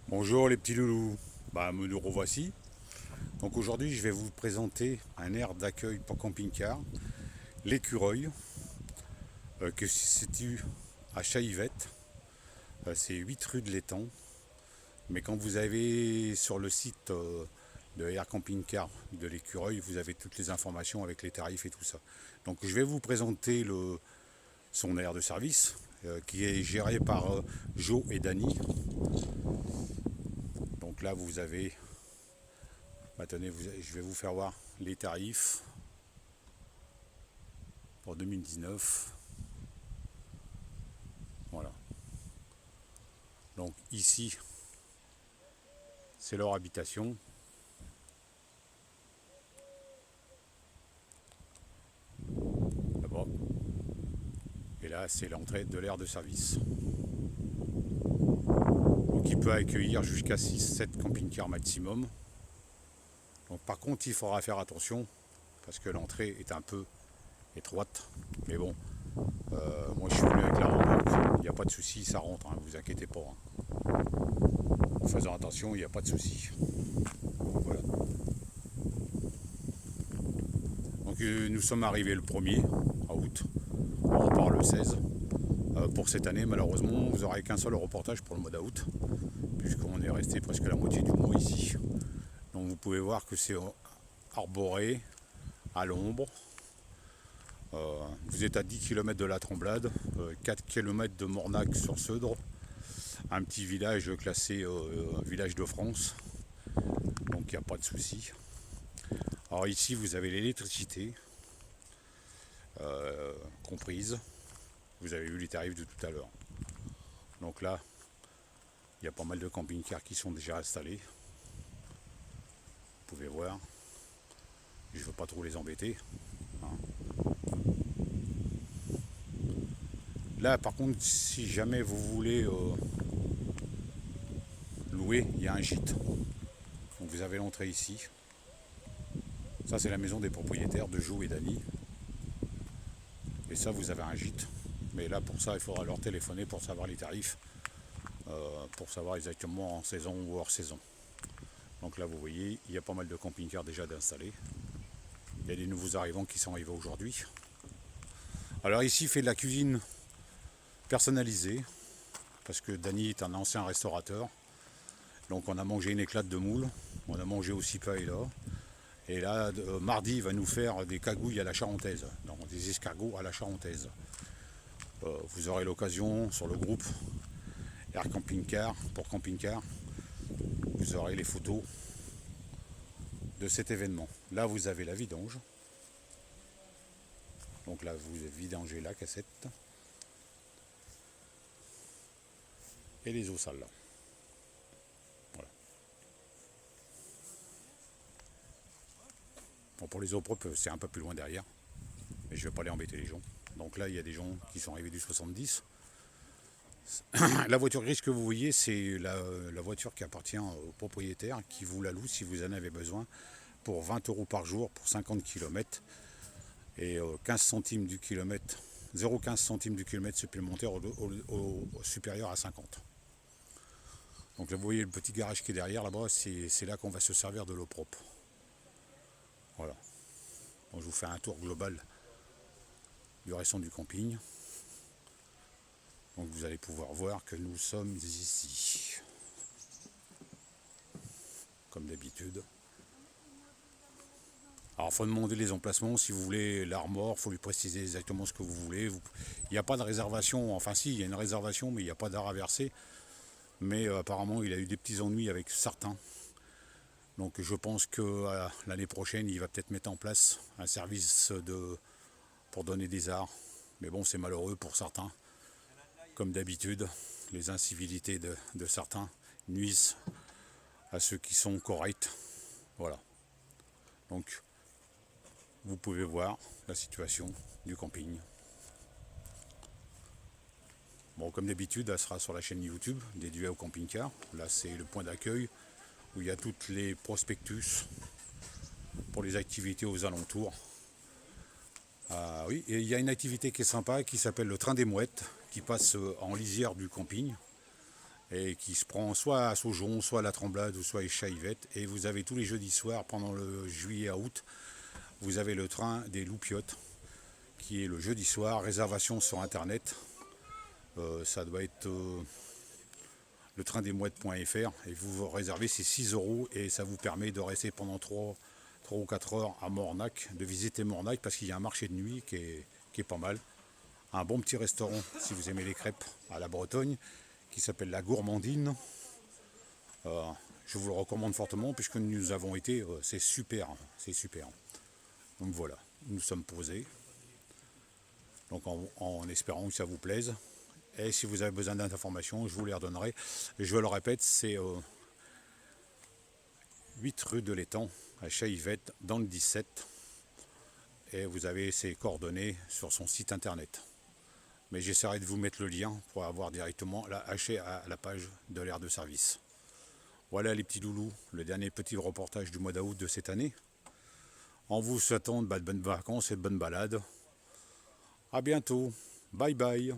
Bonjour les petits loulous, me nous revoici. Donc aujourd'hui je vais vous présenter un aire d'accueil pour camping-car, l'écureuil, qui se situe à Chaillevette. C'est 8 rue de l'Étang. Mais quand vous avez sur le site de Air Camping Car de l'écureuil, vous avez toutes les informations avec les tarifs et tout ça. Donc je vais vous présenter son aire de service, qui est géré par Jo et Dany. Donc là vous avez tenez, je vais vous faire voir les tarifs pour 2019. Voilà. Donc ici, c'est leur habitation. Là-bas. Et là, c'est l'entrée de l'aire de service. Donc il peut accueillir jusqu'à 6-7 camping-cars maximum. Donc par contre, il faudra faire attention parce que l'entrée est un peu étroite. Mais bon, moi je suis venu avec la remorque. Il n'y a pas de souci, ça rentre, hein, vous inquiétez pas. Hein. Faisons attention, il n'y a pas de souci. Voilà. Donc nous sommes arrivés le 1er août. On repart le 16. Pour cette année, malheureusement, vous n'aurez qu'un seul reportage pour le mois d'août, puisqu'on est resté presque la moitié du mois ici. Donc vous pouvez voir que c'est arboré, à l'ombre. Vous êtes à 10 km de la Tremblade, 4 km de Mornac-sur-Seudre, un petit village classé village de France, donc il n'y a pas de souci. Alors ici vous avez l'électricité comprise, vous avez vu les tarifs de tout à l'heure. Donc là, il y a pas mal de camping-cars qui sont déjà installés. Vous pouvez voir. Je ne veux pas trop les embêter. Hein. Là, par contre, si jamais vous voulez louer, il y a un gîte. Donc vous avez l'entrée ici. Ça, c'est la maison des propriétaires de Jo et Dany. Et ça, vous avez un gîte. Mais là, pour ça, il faudra leur téléphoner pour savoir les tarifs, pour savoir exactement en saison ou hors saison. Donc là, vous voyez, il y a pas mal de camping-cars déjà d'installer. Il y a des nouveaux arrivants qui sont arrivés aujourd'hui. Alors ici, il fait de la cuisine personnalisée, parce que Dany est un ancien restaurateur. Donc on a mangé une éclate de moule, on a mangé aussi paella. Et là, mardi, il va nous faire des cagouilles à la charentaise, donc des escargots à la charentaise. Vous aurez l'occasion sur le groupe Air Camping Car pour Camping Car, vous aurez les photos de cet événement. Là, vous avez la vidange. Donc là, vous vidangez la cassette et les eaux sales. Voilà. Bon, pour les eaux propres, c'est un peu plus loin derrière, mais je ne vais pas aller embêter les gens. Donc là, il y a des gens qui sont arrivés du 70. La voiture grise que vous voyez, c'est la voiture qui appartient au propriétaire qui vous la loue si vous en avez besoin pour 20 € par jour pour 50 km et 15 centimes du kilomètre, 0,15 centimes du kilomètre supplémentaire au supérieur à 50. Donc là, vous voyez le petit garage qui est derrière là-bas, c'est là qu'on va se servir de l'eau propre. Voilà. Donc, je vous fais un tour global du restant du camping. Donc vous allez pouvoir voir que nous sommes ici, comme d'habitude. Alors il faut demander les emplacements, si vous voulez l'armoire, il faut lui préciser exactement ce que vous voulez. Il n'y a pas de réservation, enfin si, il y a une réservation, mais il n'y a pas d'art à verser. Mais apparemment il a eu des petits ennuis avec certains. Donc je pense que l'année prochaine, il va peut-être mettre en place un service pour donner des arts. Mais bon, c'est malheureux pour certains. Comme d'habitude, les incivilités de certains nuisent à ceux qui sont corrects. Voilà. Donc, vous pouvez voir la situation du camping. Bon, comme d'habitude, elle sera sur la chaîne YouTube dédiée au camping-car. Là, c'est le point d'accueil où il y a toutes les prospectus pour les activités aux alentours. Ah oui, et il y a une activité qui est sympa qui s'appelle le train des mouettes qui passe en lisière du camping. et qui se prend soit à Saujon, soit à la Tremblade, ou soit à Chaillevette. Et vous avez tous les jeudis soirs, pendant le juillet à août, vous avez le train des Loupiottes, qui est le jeudi soir, réservation sur internet. Ça doit être le train des mouettes.fr, et vous réservez, c'est 6 euros, et ça vous permet de rester pendant 3 ou 4 heures à Mornac, de visiter Mornac, parce qu'il y a un marché de nuit qui est pas mal. Un bon petit restaurant, si vous aimez les crêpes à la Bretagne, qui s'appelle La Gourmandine. Je vous le recommande fortement, puisque nous avons été, c'est super, c'est super. Donc voilà, nous sommes posés, donc en espérant que ça vous plaise. Et si vous avez besoin d'informations, je vous les redonnerai. Et je le répète, c'est 8 rue de l'Étang, à Chaillevette, dans le 17. Et vous avez ses coordonnées sur son site internet. Mais j'essaierai de vous mettre le lien pour avoir directement accès à la page de l'aire de service. Voilà les petits loulous, le dernier petit reportage du mois d'août de cette année. En vous souhaitant de bonnes vacances et de bonnes balades. A bientôt. Bye bye.